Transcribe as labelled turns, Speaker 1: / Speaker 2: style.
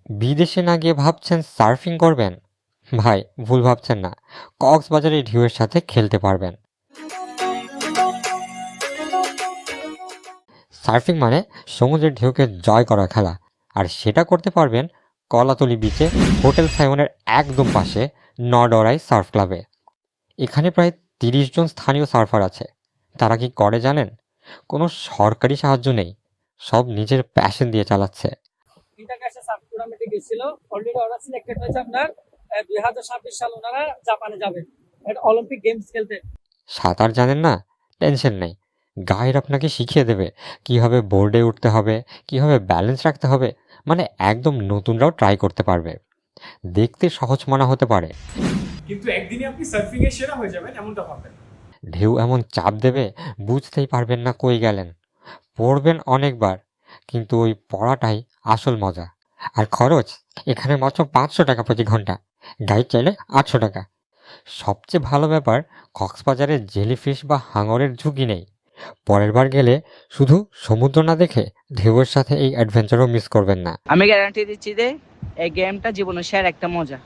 Speaker 1: বিদেশে না গিয়ে ভাবছেন সার্ফিং করবেন? ভাই, ভুল ভাবছেন না। কক্সবাজারের ঢেউয়ের সাথে খেলতে পারবেন। সার্ফিং মানে সমুদ্রের ঢেউকে জয় করা খেলা, আর সেটা করতে পারবেন কলাতলি বিচে হোটেল সাইমনের একদম পাশে নডরাই সার্ফ ক্লাবে। এখানে প্রায় 30 জন স্থানীয় সার্ফার আছে। তারা কি করে জানেন? কোনো সরকারি সাহায্য নেই, সব নিজের প্যাশন দিয়ে চালাচ্ছে।
Speaker 2: সার্ফ টুর্নামেন্টে গেছিল, অলরেডি ওরা সিলেক্টেড হয়েছে আপনার 2026 সাল ওনারা জাপানে যাবেন অলিম্পিক গেমস খেলতে।
Speaker 1: সাঁতার জানেন না? টেনশন নেই, গাইড আপনাকে শিখিয়ে দেবে কিভাবে বোর্ডে উঠতে হবে, কিভাবে ব্যালেন্স রাখতে হবে। মানে একদম নতুনরাও ট্রাই করতে পারবে। দেখতে সহজ মনে হতে পারে,
Speaker 2: কিন্তু একদিনই আপনি সার্ফিং এ সেরা হয়ে যাবেন এমনটা ভাববেন।
Speaker 1: ঢেউ এমন চাপ দেবে বুঝতেই পারবেন না কই গেলেন। পড়বেন অনেকবার, কিন্তু ওই পড়াটাই আসল মজা। আর খরচ এখানে মাত্র 500 টাকা প্রতি ঘন্টা, গাইড চাইলে 800 টাকা। সবচেয়ে ভালো ব্যাপার, কক্সবাজারে জেলিফিশ বা হাঙরের ঝুঁকি নেই। পরের বার গেলে শুধু সমুদ্র না দেখে ঢেউয়ের সাথে এই অ্যাডভেঞ্চারও মিস করবেন না।
Speaker 3: আমি গ্যারান্টি দিচ্ছি যে এই গেমটা জীবনের সেরা একটা মজা।